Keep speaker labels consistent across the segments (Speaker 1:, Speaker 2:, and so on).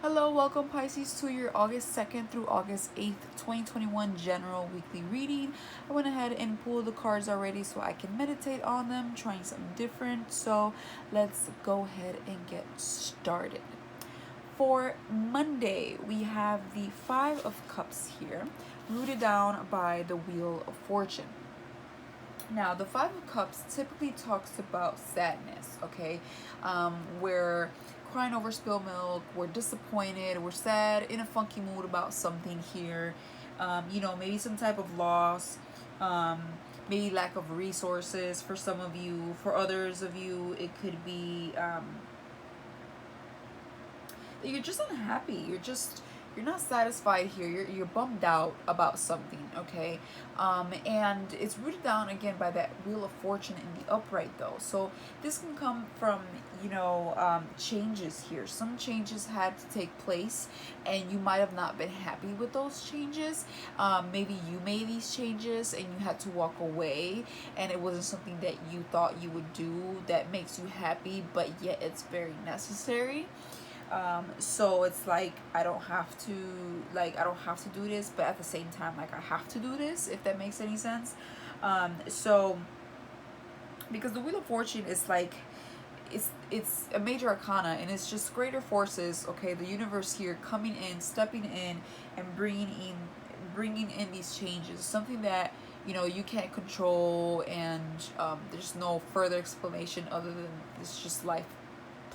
Speaker 1: Hello, welcome Pisces to your August 2nd through August 8th, 2021 general weekly reading. I went ahead and pulled the cards already so I can meditate on them, trying something different. So let's go ahead and get started. For Monday, we have the Five of Cups here, rooted down by the Wheel of Fortune. Now, the Five of Cups typically talks about sadness, okay? We're crying over spilled milk, we're disappointed, we're sad, in a funky mood about something here. Maybe some type of loss, um, maybe lack of resources for some of you. For others of you, it could be you're just unhappy. You're not satisfied here. You're bummed out about something, okay? And it's rooted down again by that Wheel of Fortune in the upright, though. So this can come from changes here. Some changes had to take place, and you might have not been happy with those changes. Maybe you made these changes and you had to walk away, and it wasn't something that you thought you would do that makes you happy, but yet it's very necessary. So it's like I don't have to do this, but at the same time, like, I have to do this, if that makes any sense. So because the Wheel of Fortune is like, it's a major arcana, and it's just greater forces, okay, the universe here coming in, stepping in, and bringing in these changes, something that you can't control, and there's no further explanation other than it's just life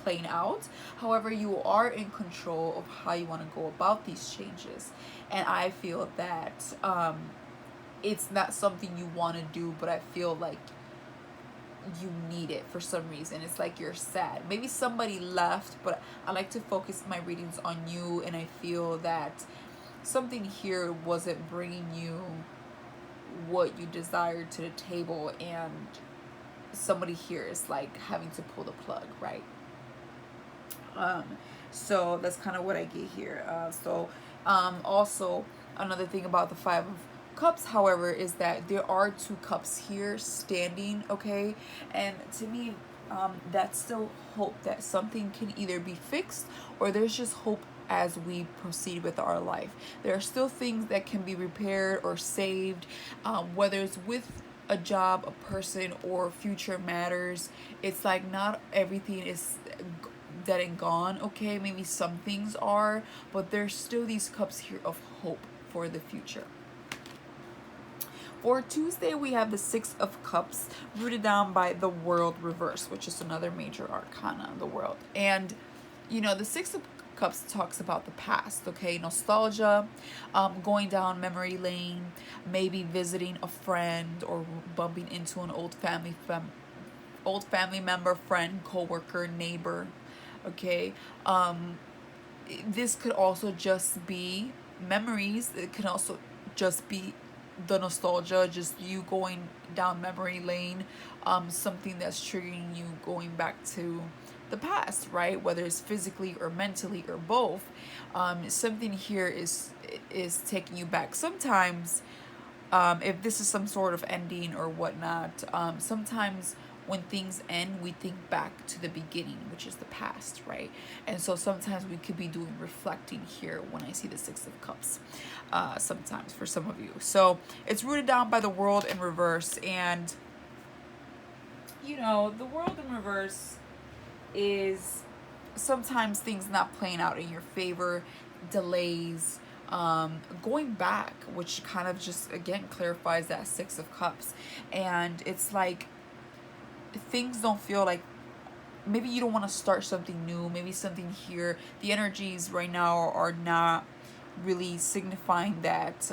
Speaker 1: playing out. However, you are in control of how you want to go about these changes, and I feel that it's not something you want to do, but I feel like you need it for some reason. It's like you're sad. Maybe somebody left, but I like to focus my readings on you, and I feel that something here wasn't bringing you what you desired to the table, and somebody here is like having to pull the plug, right? Um, so that's kind of what I get here. Also, another thing about the Five of Cups, however, is that there are two cups here standing, okay? And to me, that's still hope that something can either be fixed, or there's just hope as we proceed with our life. There are still things that can be repaired or saved, whether it's with a job, a person, or future matters. It's like not everything is dead and gone, okay? Maybe some things are, but there's still these cups here of hope for the future. For Tuesday, we have the Six of Cups, rooted down by the World reverse, which is another major arcana of the world. And the Six of Cups talks about the past, okay? Nostalgia, going down memory lane, maybe visiting a friend, or bumping into an old family member, friend, coworker, neighbor, okay? This could also just be memories. It can also just be the nostalgia, just you going down memory lane, something that's triggering you going back to the past, right? Whether it's physically or mentally or both. Something here is taking you back. Sometimes, if this is some sort of ending or whatnot, sometimes when things end, we think back to the beginning, which is the past, right? And so sometimes we could be doing reflecting here when I see the Six of Cups, sometimes for some of you. So it's rooted down by the World in reverse, and the World in reverse is sometimes things not playing out in your favor, delays, going back, which kind of just again clarifies that Six of Cups. And it's like things don't feel like, maybe you don't want to start something new, maybe something here, the energies right now are not really signifying that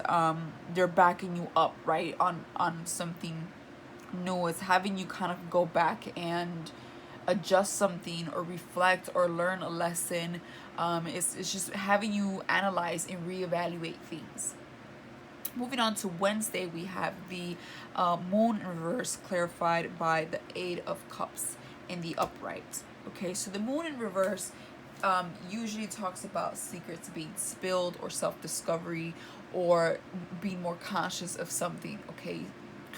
Speaker 1: they're backing you up, right, on something new. It's having you kind of go back and adjust something, or reflect, or learn a lesson. It's just having you analyze and reevaluate things. Moving on to Wednesday, we have the Moon in reverse, clarified by the Eight of Cups in the upright. Okay, so the Moon in reverse usually talks about secrets being spilled, or self-discovery, or being more conscious of something, okay?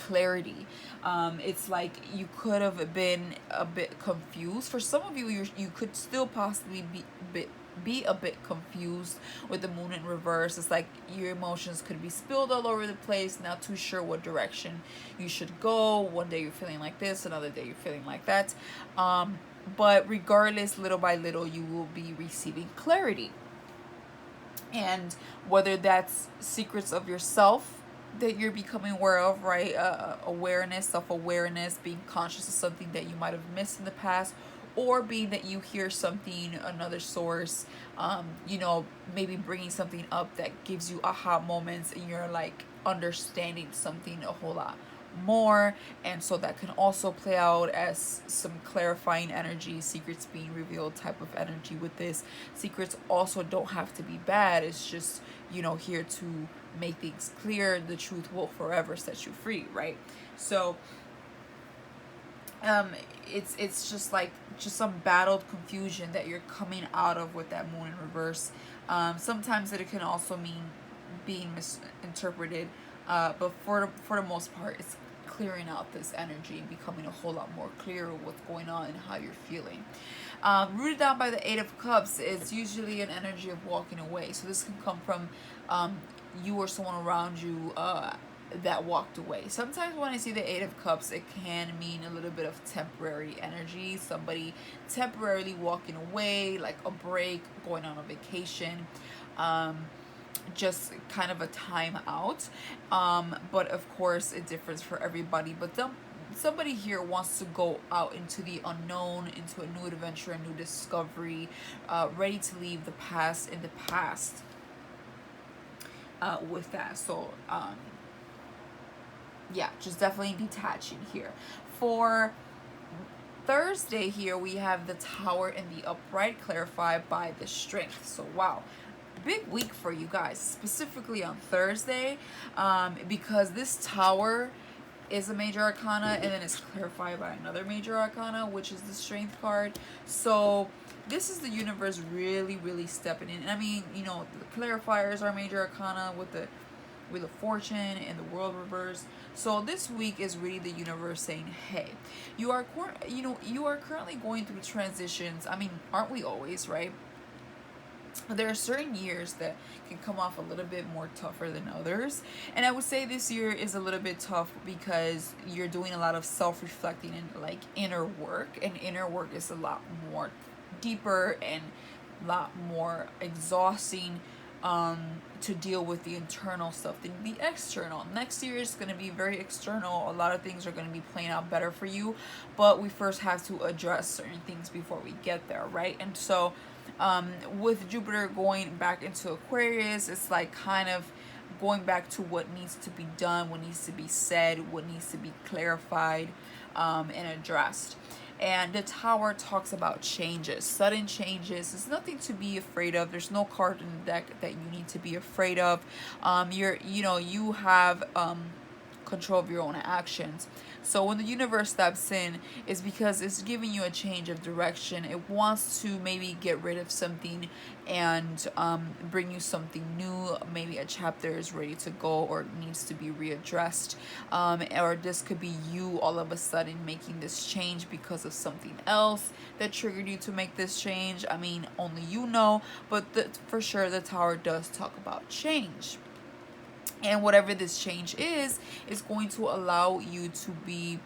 Speaker 1: Clarity. It's like you could have been a bit confused. For some of you, you could still possibly be a bit be a bit confused with the moon in reverse. It's like your emotions could be spilled all over the place, not too sure what direction you should go. One day you're feeling like this, another day you're feeling like that. But regardless, little by little, you will be receiving clarity. And whether that's secrets of yourself that you're becoming aware of, right? Awareness, self-awareness, being conscious of something that you might have missed in the past, or being that you hear something, another source, maybe bringing something up that gives you aha moments, and you're like understanding something a whole lot more. And so that can also play out as some clarifying energy, secrets being revealed type of energy with this. Secrets also don't have to be bad. It's just, here to make things clear. The truth will forever set you free, right? So it's just some battled confusion that you're coming out of with that moon in reverse. Sometimes it can also mean being misinterpreted, but for the most part, it's clearing out this energy and becoming a whole lot more clear of what's going on and how you're feeling. Rooted down by the Eight of Cups, it's usually an energy of walking away. So this can come from you or someone around you that walked away. Sometimes when I see the Eight of Cups, it can mean a little bit of temporary energy. Somebody temporarily walking away, like a break, going on a vacation. Just kind of a time out. But of course it differs for everybody. But somebody here wants to go out into the unknown, into a new adventure, a new discovery, ready to leave the past in the past with that. So yeah, just definitely detaching here. For Thursday here, we have the Tower and the Upright, clarified by the Strength. So wow, big week for you guys, specifically on Thursday, because this Tower is a major arcana, and then it's clarified by another major arcana, which is the Strength card. So this is the universe really, really stepping in. And I mean, the clarifiers are major arcana with the Wheel of Fortune and the World reverse. So this week is really the universe saying, hey, you are currently going through transitions. I mean, aren't we always, right? There are certain years that can come off a little bit more tougher than others, and I would say this year is a little bit tough because you're doing a lot of self-reflecting and like inner work, and inner work is a lot more deeper and a lot more exhausting to deal with the internal stuff than the external. Next year is going to be very external. A lot of things are going to be playing out better for you, but we first have to address certain things before we get there, right? And so with Jupiter going back into Aquarius, it's like kind of going back to what needs to be done, what needs to be said, what needs to be clarified and addressed. And the Tower talks about changes, sudden changes. It's nothing to be afraid of. There's no card in the deck that you need to be afraid of. You have control of your own actions. So when the universe steps in, it's because it's giving you a change of direction. It wants to maybe get rid of something and bring you something new. Maybe a chapter is ready to go or needs to be readdressed. Or this could be you all of a sudden making this change because of something else that triggered you to make this change. I mean, only you know, but for sure the Tower does talk about change. And whatever this change is going to allow you to be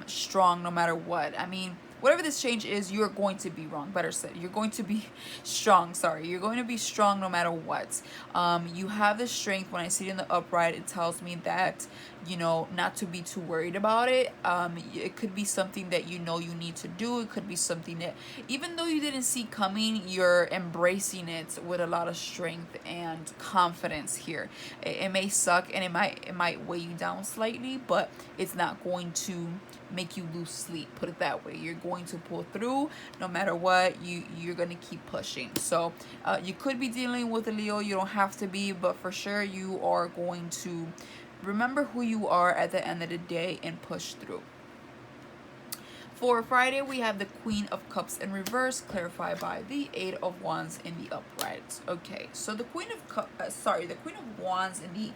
Speaker 1: strong no matter what. I mean, whatever this change is, you're going to be wrong. Better said, you're going to be strong. Sorry, you're going to be strong no matter what. You have the strength. When I see it in the upright, it tells me that not to be too worried about it. It could be something that you need to do. It could be something that even though you didn't see coming, you're embracing it with a lot of strength and confidence here. It may suck and it might weigh you down slightly, but it's not going to make you lose sleep, put it that way. You're going to pull through no matter what. You're going to keep pushing. So you could be dealing with a Leo. You don't have to be, but for sure you are going to remember who you are at the end of the day and push through. For Friday, we have the Queen of Cups in reverse, clarified by the Eight of Wands in the upright. Okay, so the Queen of Wands in the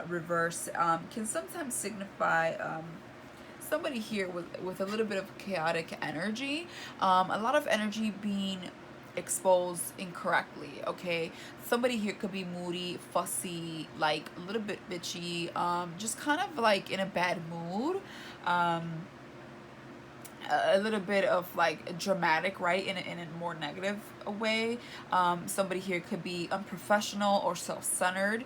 Speaker 1: reverse can sometimes signify somebody here with a little bit of chaotic energy, a lot of energy being exposed incorrectly. Okay, somebody here could be moody, fussy, like a little bit bitchy, just kind of like in a bad mood, um a little bit of like dramatic, right, in a more negative way. Somebody here could be unprofessional or self-centered.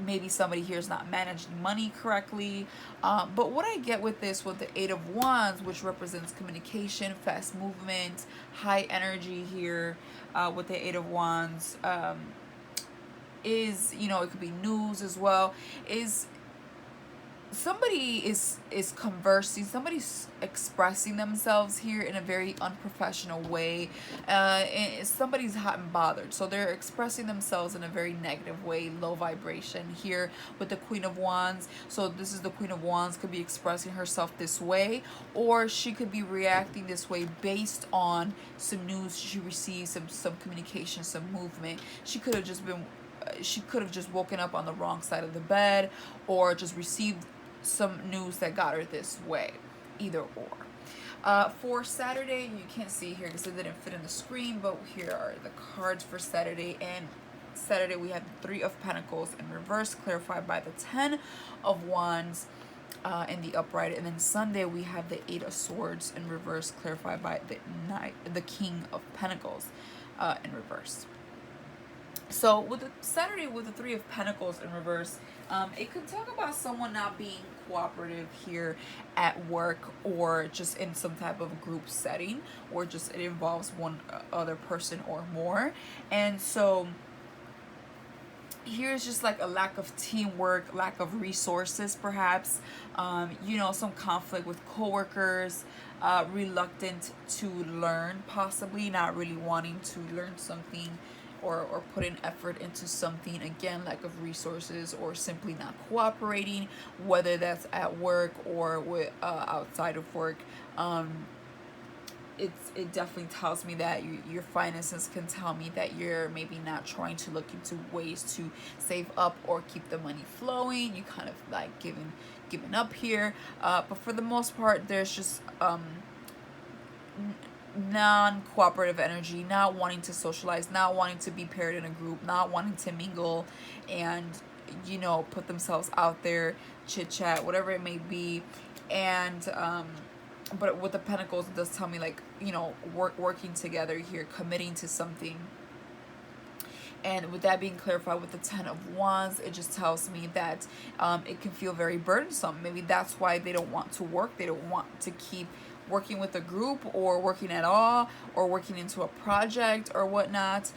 Speaker 1: Maybe somebody here is not managing money correctly. But what I get with this, with the Eight of Wands, which represents communication, fast movement, high energy here, with the Eight of Wands, is, you know, it could be news as well, is somebody is conversing, somebody's expressing themselves here in a very unprofessional way. And somebody's hot and bothered, so they're expressing themselves in a very negative way, low vibration here with the Queen of Wands. So this is the Queen of Wands, could be expressing herself this way, or she could be reacting this way based on some news she received, some communication, some movement. She could have just woken up on the wrong side of the bed, or just received some news that got her this way. Either or. For Saturday, you can't see here because it didn't fit in the screen, but here are the cards for Saturday. And Saturday we have the Three of Pentacles in reverse, clarified by the Ten of Wands in the upright. And then Sunday we have the Eight of Swords in reverse, clarified by the King of Pentacles in reverse. So with the Saturday with the Three of Pentacles in reverse, it could talk about someone not being cooperative here at work, or just in some type of group setting, or just it involves one other person or more. And so here's just like a lack of teamwork, lack of resources perhaps, you know, some conflict with coworkers, reluctant to learn, possibly not really wanting to learn something, or put in effort into something. Again, lack of resources, or simply not cooperating, whether that's at work or with outside of work. It definitely tells me that your finances can tell me that you're maybe not trying to look into ways to save up or keep the money flowing. You kind of like giving up here, but for the most part there's just non-cooperative energy, not wanting to socialize, not wanting to be paired in a group, not wanting to mingle and, you know, put themselves out there, chit chat, whatever it may be. And but with the Pentacles, it does tell me, like, you know, working together here, committing to something. And with that being clarified with the Ten of Wands, it just tells me that it can feel very burdensome. Maybe that's why they don't want to work. They don't want to keep working with a group, or working at all, or working into a project or whatnot.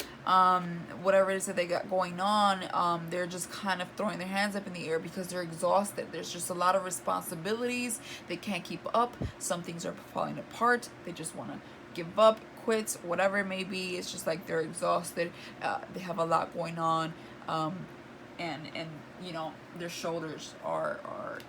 Speaker 1: Whatever it is that they got going on, they're just kind of throwing their hands up in the air because they're exhausted. There's just a lot of responsibilities. They can't keep up. Some things are falling apart. They just want to give up, quit, whatever it may be. It's just like they're exhausted. They have a lot going on, and you know, their shoulders are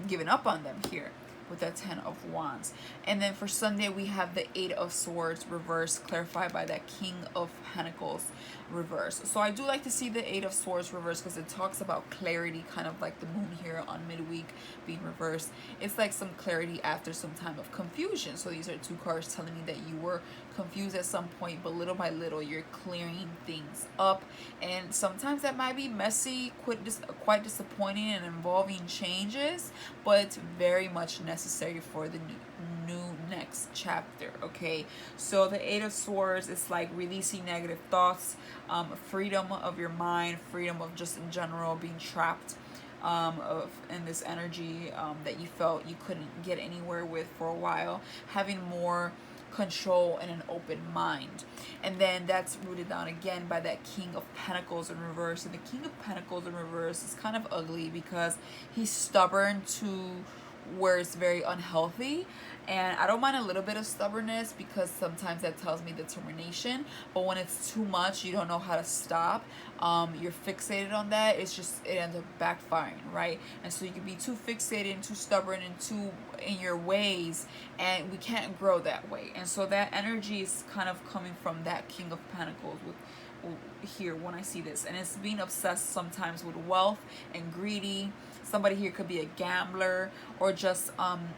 Speaker 1: giving up on them here with that Ten of Wands. And then for Sunday we have the Eight of Swords reverse, clarified by that King of Pentacles reverse. So I do like to see the Eight of Swords reverse because it talks about clarity, kind of like the moon here on midweek being reversed. It's like some clarity after some time of confusion. So these are two cards telling me that you were confused at some point, but little by little you're clearing things up. And sometimes that might be messy, quite disappointing, and involving changes, but very much necessary for the new next chapter. Okay, so the Eight of Swords is like releasing negative thoughts, freedom of your mind, freedom of just in general being trapped in this energy that you felt you couldn't get anywhere with for a while, having more control and an open mind. And then that's rooted down again by that King of Pentacles in reverse. And the King of Pentacles in reverse is kind of ugly because he's stubborn to where it's very unhealthy. And I don't mind a little bit of stubbornness because sometimes that tells me determination, but when it's too much, you don't know how to stop, you're fixated on that, it ends up backfiring, right? And so you can be too fixated and too stubborn and too in your ways, and we can't grow that way. And so that energy is kind of coming from that King of Pentacles with here when I see this, and it's being obsessed sometimes with wealth and greedy. Somebody here could be a gambler, or just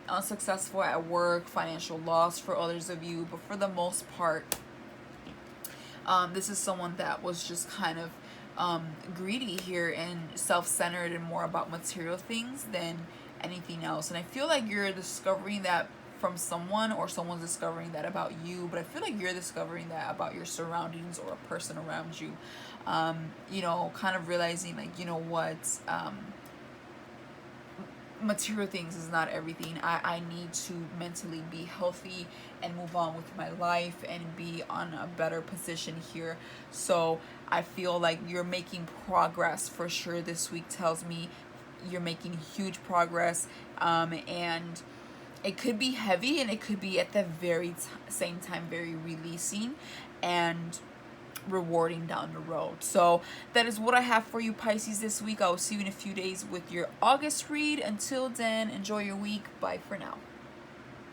Speaker 1: unsuccessful at work, financial loss for others of you, but for the most part This is someone that was just kind of greedy here and self-centered and more about material things than anything else. And I feel like you're discovering that from someone, or someone's discovering that about you, but I feel like you're discovering that about your surroundings or a person around you. You know, kind of realizing like, you know what, material things is not everything. I need to mentally be healthy and move on with my life and be on a better position here. So I feel like you're making progress for sure. This week tells me you're making huge progress, and it could be heavy, and it could be at the same time very releasing and rewarding down the road. So that is what I have for you, Pisces, this week. I will see you in a few days with your August read. Until then, enjoy your week. Bye for now.